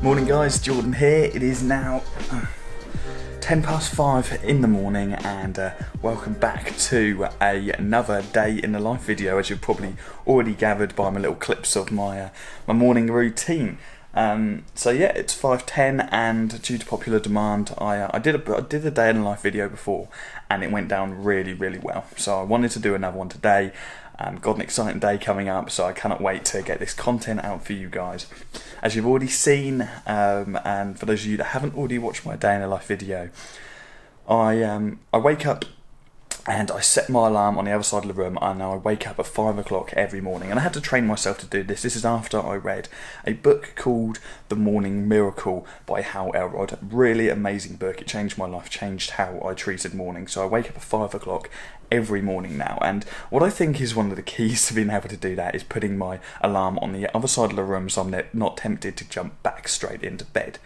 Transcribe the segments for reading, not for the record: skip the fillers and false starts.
Morning guys, Jordan here. It is now 10 past 5 in the morning and welcome back to another day in the life video, as you've probably already gathered by my little clips of my morning routine. So yeah, it's 5:10 and due to popular demand I did a day in the life video before and it went down really well. So I wanted to do another one today. Got an exciting day coming up, so I cannot wait to get this content out for you guys. As you've already seen, and for those of you that haven't already watched my day in the life video, I wake up and I set my alarm on the other side of the room, and I wake up at 5 o'clock every morning. And I had to train myself to do this. This is after I read a book called The Morning Miracle by Hal Elrod. Really amazing book. It changed my life, changed how I treated morning. So I wake up at 5 o'clock every morning now. And what I think is one of the keys to being able to do that is putting my alarm on the other side of the room so I'm not tempted to jump back straight into bed.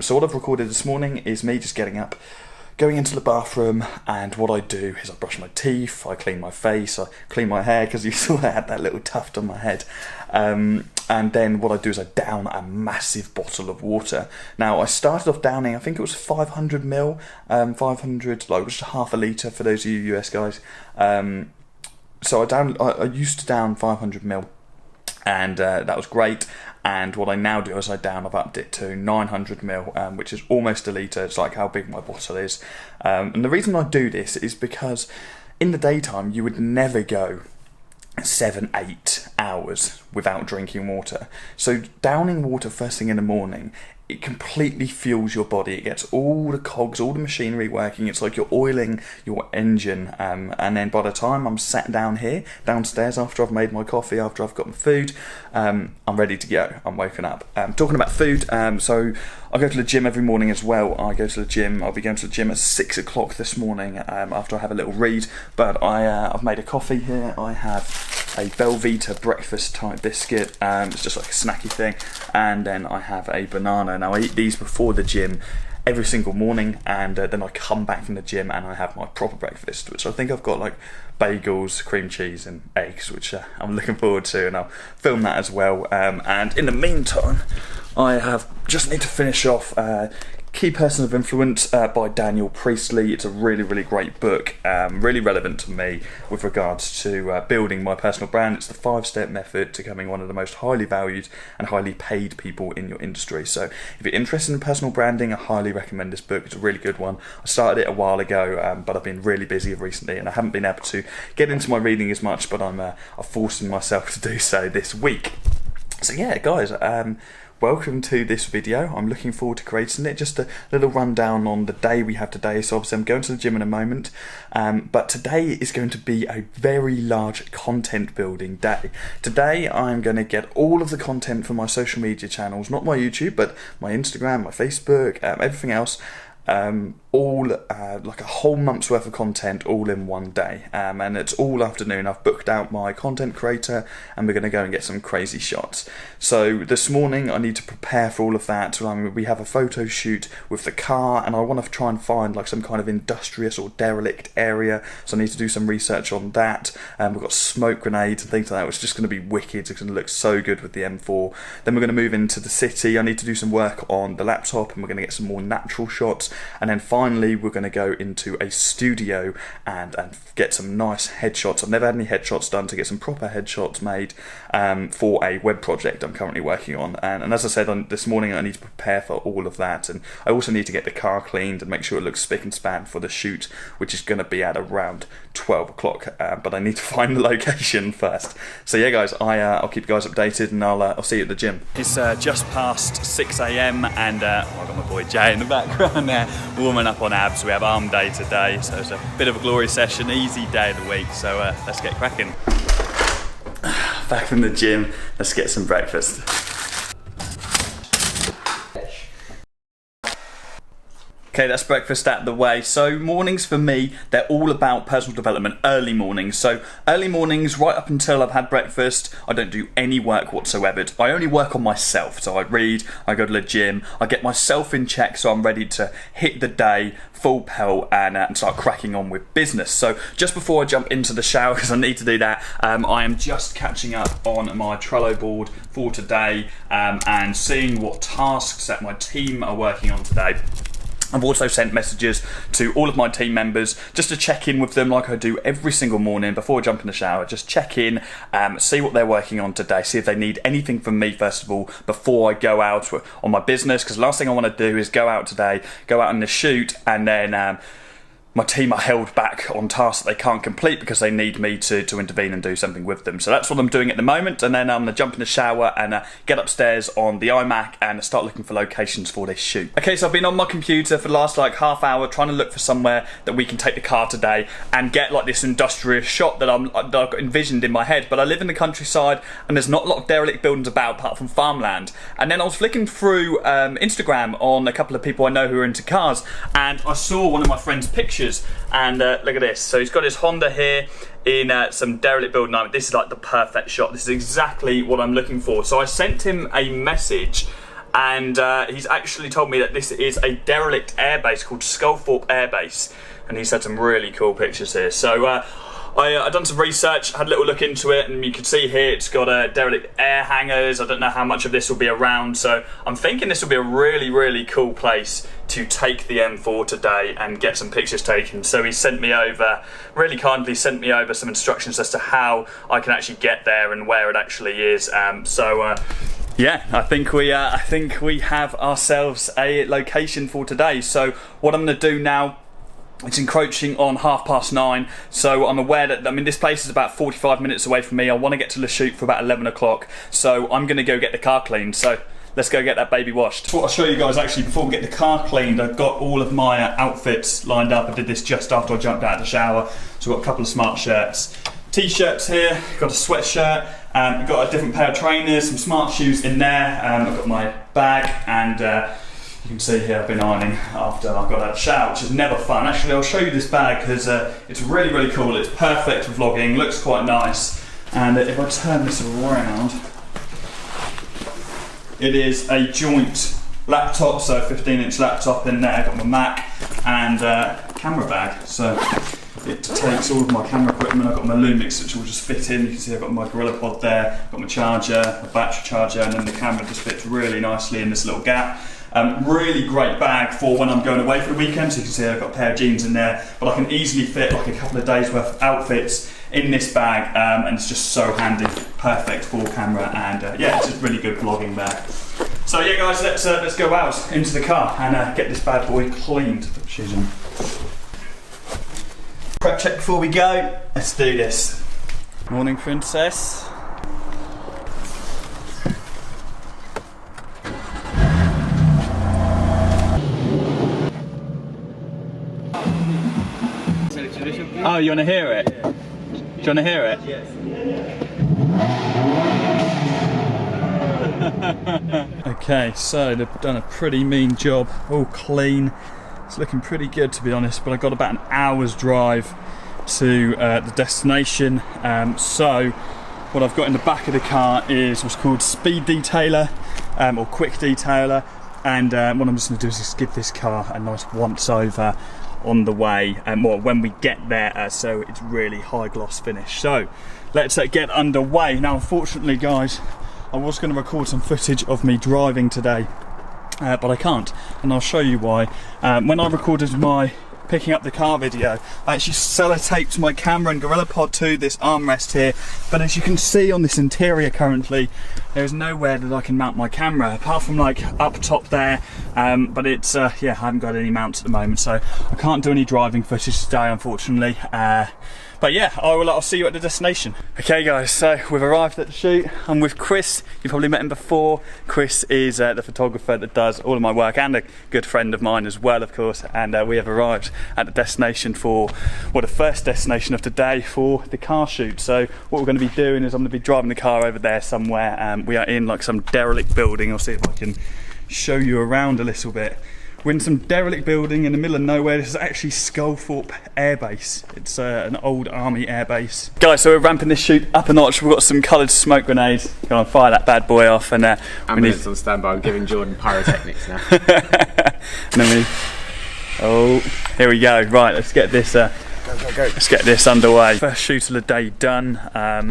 So what I've recorded this morning is me just getting up, going into the bathroom, and what I do is I brush my teeth, I clean my face, I clean my hair, because you saw I had that little tuft on my head, and then what I do is I down a massive bottle of water. Now I started off downing, I think it was 500 ml, 500, like just half a litre for those of you US guys. So I used to down 500 ml, and that was great. And what I now do is I've upped it to 900 ml, which is almost a litre. It's like how big my bottle is. And the reason I do this is because in the daytime you would never go 7-8 hours without drinking water. So downing water first thing in the morning, it completely fuels your body. It gets all the cogs, all the machinery working. It's like you're oiling your engine. And then by the time I'm sat down here, downstairs, after I've made my coffee, after I've got my food, I'm ready to go. I'm woken up. Talking about food, so I go to the gym every morning as well. I go to the gym. I'll be going to the gym at 6 o'clock this morning after I have a little read. But I've made a coffee here. I have a Belvita breakfast type biscuit. It's just like a snacky thing. And then I have a banana. Now I eat these before the gym every single morning, and then I come back from the gym and I have my proper breakfast, which I think I've got like bagels, cream cheese and eggs, which I'm looking forward to, and I'll film that as well. And in the meantime, I just need to finish off Key Person of Influence by Daniel Priestley. It's a really great book, really relevant to me with regards to building my personal brand. It's the 5-step method to becoming one of the most highly valued and highly paid people in your industry. So if you're interested in personal branding, I highly recommend this book. It's a really good one. I started it a while ago, but I've been really busy recently and I haven't been able to get into my reading as much, but I'm forcing myself to do so this week. So yeah, guys, welcome to this video. I'm looking forward to creating it. Just a little rundown on the day we have today. So obviously I'm going to the gym in a moment, but today is going to be a very large content building day. Today I'm going to get all of the content from my social media channels, not my YouTube, but my Instagram, my Facebook, everything else, all like a whole month's worth of content all in one day, and it's all afternoon. I've booked out my content creator and we're going to go and get some crazy shots. So this morning I need to prepare for all of that. We have a photo shoot with the car, and I want to try and find like some kind of industrious or derelict area, so I need to do some research on that. We've got smoke grenades and things like that, which is just going to be wicked. It's going to look so good with the M4. Then we're going to move into the city. I need to do some work on the laptop and we're going to get some more natural shots. And then finally we're going to go into a studio and get some nice headshots. I've never had any headshots done, to get some proper headshots made for a web project I'm currently working on. And as I said this morning, I need to prepare for all of that, and I also need to get the car cleaned and make sure it looks spick and span for the shoot, which is going to be at around 12 o'clock, but I need to find the location first. So yeah guys, I'll keep you guys updated, and I'll see you at the gym. It's just past 6 AM and I've got my boy Jay in the background there warming up on abs. We have arm day today, so it's a bit of a glory session, easy day of the week, so let's get cracking. Back from the gym, let's get some breakfast. Okay, that's breakfast out the way. So mornings for me, they're all about personal development, early mornings. So early mornings, right up until I've had breakfast, I don't do any work whatsoever. I only work on myself. So I read, I go to the gym, I get myself in check so I'm ready to hit the day full pelt and start cracking on with business. So just before I jump into the shower, because I need to do that, I am just catching up on my Trello board for today and seeing what tasks that my team are working on today. I've also sent messages to all of my team members just to check in with them like I do every single morning before I jump in the shower. Just check in, see what they're working on today, see if they need anything from me first of all before I go out on my business, because the last thing I want to do is go out today, go out on the shoot, and then my team are held back on tasks that they can't complete because they need me to intervene and do something with them. So that's what I'm doing at the moment, and then I'm going to jump in the shower and get upstairs on the iMac and start looking for locations for this shoot. Okay, so I've been on my computer for the last like half hour trying to look for somewhere that we can take the car today and get like this industrious shot that I've got envisioned in my head. But I live in the countryside and there's not a lot of derelict buildings about apart from farmland. And then I was flicking through Instagram on a couple of people I know who are into cars, and I saw one of my friend's pictures. And look at this. So he's got his Honda here in some derelict building. This is like the perfect shot. This is exactly what I'm looking for. So I sent him a message, and he's actually told me that this is a derelict airbase called Sculthorpe Air Base, and he's had some really cool pictures here. So I've done some research, had a little look into it, and you can see here it's got derelict air hangars. I don't know how much of this will be around, so I'm thinking this will be a really, really cool place to take the M4 today and get some pictures taken. So he sent me over, really kindly sent me over some instructions as to how I can actually get there and where it actually is. Yeah, I think we have ourselves a location for today. So what I'm going to do now, it's encroaching on 9:30, so I'm aware that, this place is about 45 minutes away from me. I want to get to the shoot for about 11 o'clock, so I'm going to go get the car cleaned. So let's go get that baby washed. So what I'll show you guys actually before we get the car cleaned, I've got all of my outfits lined up. I did this just after I jumped out of the shower. So I've got a couple of smart shirts. T-shirts here, got a sweatshirt, I've got a different pair of trainers, some smart shoes in there, I've got my bag, and you can see here I've been ironing after I got out of the shower, which is never fun. Actually, I'll show you this bag because it's really, really cool. It's perfect for vlogging, looks quite nice. And if I turn this around, it is a joint laptop, so a 15-inch laptop in there. I've got my Mac and camera bag. So it takes all of my camera equipment. I've got my Lumix, which will just fit in. You can see I've got my Gorilla Pod there, I've got my charger, my battery charger, and then the camera just fits really nicely in this little gap. Really great bag for when I'm going away for the weekend. So you can see I've got a pair of jeans in there, but I can easily fit like a couple of days worth of outfits in this bag, and it's just so handy, perfect for camera, and yeah, it's just really good vlogging bag. So yeah guys, let's go out into the car and get this bad boy cleaned. Put shoes on. Prep check before we go. Let's do this. Morning, princess. Oh, you want to hear it? Yeah. Do you want to hear it? Yes. Okay, so they've done a pretty mean job, all clean. It's looking pretty good to be honest, but I got about an hour's drive to the destination. So what I've got in the back of the car is what's called speed detailer or quick detailer, and what I'm just going to do is just give this car a nice once over on the way, or when we get there, so it's really high gloss finish. So let's get underway. Now unfortunately guys, I was going to record some footage of me driving today, but I can't, and I'll show you why. When I recorded my picking up the car video, I actually sellotaped my camera and Gorilla Pod to this armrest here, but as you can see on this interior currently, there's nowhere that I can mount my camera apart from like up top there, but it's yeah, I haven't got any mounts at the moment, so I can't do any driving footage today unfortunately. But yeah, I'll see you at the destination. Okay guys, so we've arrived at the shoot. I'm with Chris. You've probably met him before. Chris is the photographer that does all of my work and a good friend of mine as well, of course. And we have arrived at the destination for, well, the first destination of today for the car shoot. So what we're going to be doing is I'm going to be driving the car over there somewhere. We are in like some derelict building. I'll see if I can show you around a little bit. We're in some derelict building in the middle of nowhere. This is actually Sculthorpe Air Base. It's an old army air base. Guys, so we're ramping this shoot up a notch. We've got some coloured smoke grenades. Go on, fire that bad boy off. And ambulance on standby. I'm giving Jordan pyrotechnics now. And then oh, here we go. Right, let's get this. Go. Let's get this underway. First shoot of the day done.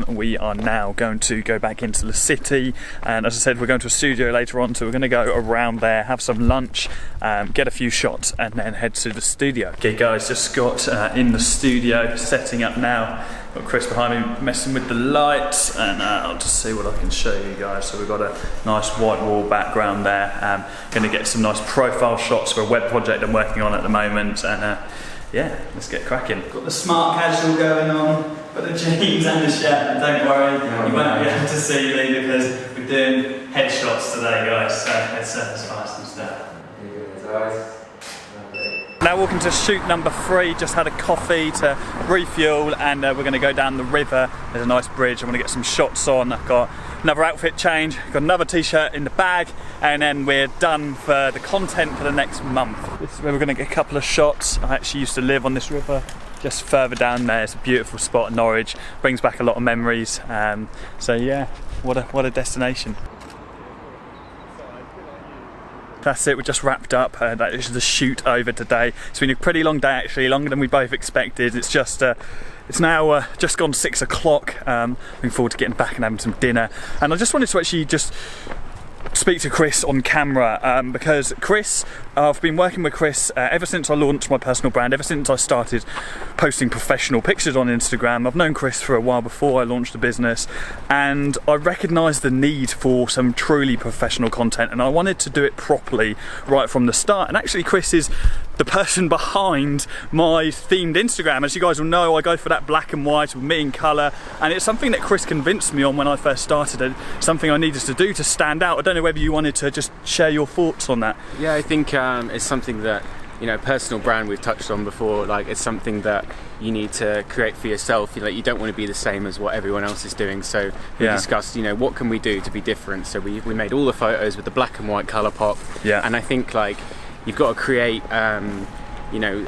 We are now going to go back into the city, and as I said, we're going to a studio later on, so we're going to go around there, have some lunch, get a few shots, and then head to the studio. Okay guys, just got in the studio, setting up now. Got Chris behind me messing with the lights, and I'll just see what I can show you guys. So we've got a nice white wall background there. Going to get some nice profile shots for a web project I'm working on at the moment, and yeah, let's get cracking. Got the smart casual going on, got the jeans and the shirt, and don't worry, you won't be able to see me because we're doing headshots today, guys, so let's fire some stuff. Now walking to shoot number 3, just had a coffee to refuel, and we're going to go down the river. There's a nice bridge, I'm going to get some shots on. I've got another outfit change, got another t-shirt in the bag, and then we're done for the content for the next month. This is where we're going to get a couple of shots. I actually used to live on this river just further down there. It's a beautiful spot in Norwich, brings back a lot of memories. So yeah, what a destination. That's it, we just wrapped up. That is the shoot over today. It's been a pretty long day actually, longer than we both expected. It's just it's now just gone 6 o'clock. Looking forward to getting back and having some dinner. And I just wanted to actually just speak to Chris on camera, because Chris, I've been working with Chris ever since I launched my personal brand, ever since I started posting professional pictures on Instagram. I've known Chris for a while before I launched the business, and I recognised the need for some truly professional content, and I wanted to do it properly right from the start. And actually Chris is the person behind my themed Instagram. As you guys will know, I go for that black and white with me in colour, and it's something that Chris convinced me on when I first started it, something I needed to do to stand out. I don't know whether you wanted to just share your thoughts on that. Yeah, I think it's something that, you know, personal brand we've touched on before. Like, it's something that you need to create for yourself. You don't want to be the same as what everyone else is doing. So we discussed, you know, what can we do to be different. So we made all the photos with the black and white colour pop. Yeah. And I think like you've got to create you know,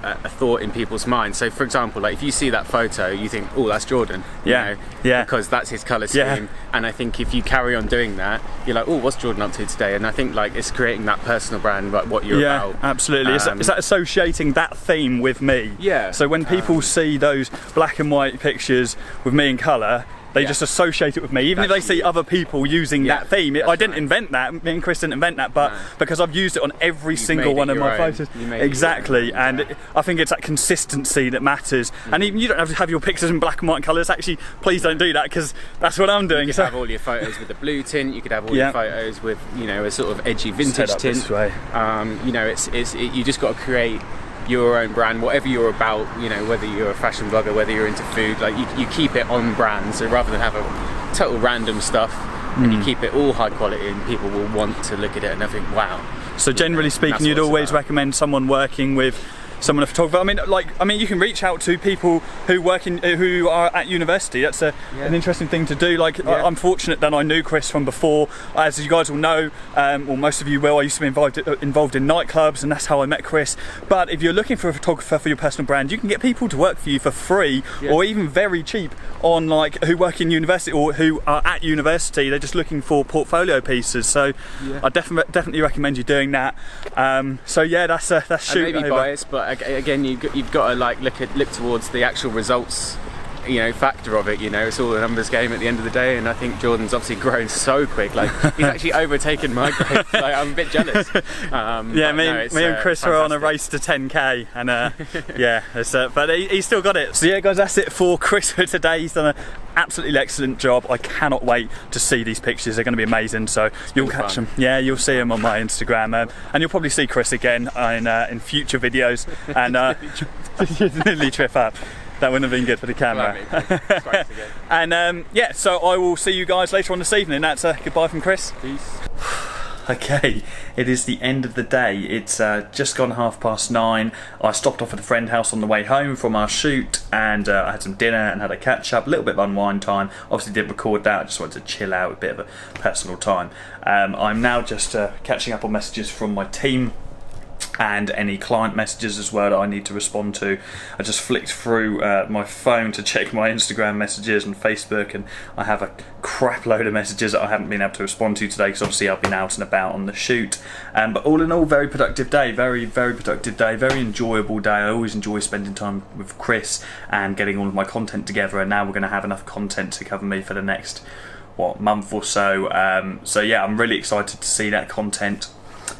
a thought in people's minds. So for example, like if you see that photo, you think, oh, that's Jordan, you know, because that's his colour scheme. And I think if you carry on doing that, you're like, oh, what's Jordan up to today? And I think like it's creating that personal brand, like what you're about. Yeah, absolutely. It's that associating that theme with me. Yeah. So when people see those black and white pictures with me in colour, they just associate it with me, even if they see other people using that theme. I didn't invent that, me and Chris didn't invent that, but because I've used it on every single one of my photos. Exactly, and I think it's that consistency that matters. And even you don't have to have your pictures in black and white colours. Actually, please don't do that, because that's what I'm doing. You could have all your photos with a blue tint, you could have all your photos with, you know, a sort of edgy vintage tint. You know, you just got to create your own brand, whatever you're about, you know, whether you're a fashion blogger, whether you're into food, like you keep it on brand. So rather than have a total random stuff, and you keep it all high quality, and people will want to look at it and they think, wow. So generally speaking, you'd always recommend someone working with a photographer. I mean, you can reach out to people who who are at university. That's an interesting thing to do. Like, I'm fortunate that I knew Chris from before. As you guys will know, well, most of you will, I used to be involved in nightclubs, and that's how I met Chris. But if you're looking for a photographer for your personal brand, you can get people to work for you for free, or even very cheap, on like who work in university or who are at university. They're just looking for portfolio pieces. So I definitely recommend you doing that. So yeah, that's shoot. Maybe biased, but again, you've got to like look towards the actual results, you know, factor of it. You know, it's all a numbers game at the end of the day, and I think Jordan's obviously grown so quick. Like, he's actually overtaken my growth. Like, I'm a bit jealous. Me and Chris were on a race to 10k, and but he's still got it. So yeah, guys, that's it for Chris for today. He's done an absolutely excellent job. I cannot wait to see these pictures. They're going to be amazing. So you'll catch them. Yeah, you'll see them on my Instagram, and you'll probably see Chris again in future videos. And nearly trip up. That wouldn't have been good for the camera. And yeah, so I will see you guys later on this evening. That's a goodbye from Chris. Peace. Okay, it is the end of the day. It's just gone 9:30. I stopped off at a friend's house on the way home from our shoot, and I had some dinner and had a catch up, a little bit of unwind time. Obviously didn't record that, I just wanted to chill out, a bit of a personal time. I'm now just catching up on messages from my team. and any client messages as well that I need to respond to. I just flicked through my phone to check my Instagram messages and Facebook, and I have a crap load of messages that I haven't been able to respond to today because obviously I've been out and about on the shoot. But all in all, very productive day, very productive day, very enjoyable day. I always enjoy spending time with Chris and getting all of my content together, and now we're going to have enough content to cover me for the next month or so. So yeah, I'm really excited to see that content,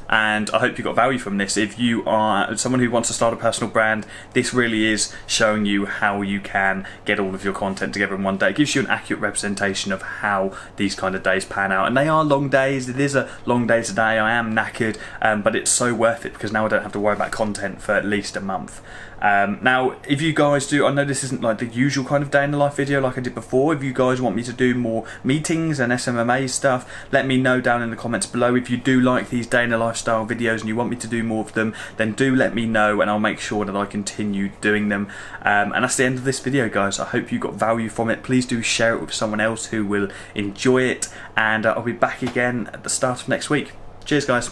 and I hope you got value from this. If you are someone who wants to start a personal brand, this really is showing you how you can get all of your content together in one day. It gives you an accurate representation of how these kind of days pan out, and they are long days. It is a long day today. I am knackered, but it's so worth it because now I don't have to worry about content for at least a month. Now, if you guys do, I know this isn't like the usual kind of day in the life video like I did before. If you guys want me to do more meetings and SMMA stuff, let me know down in the comments below. If you do like these day in the lifestyle videos and you want me to do more of them, then do let me know and I'll make sure that I continue doing them. And that's the end of this video, guys. I hope you got value from it. Please do share it with someone else who will enjoy it, and I'll be back again at the start of next week. Cheers, guys.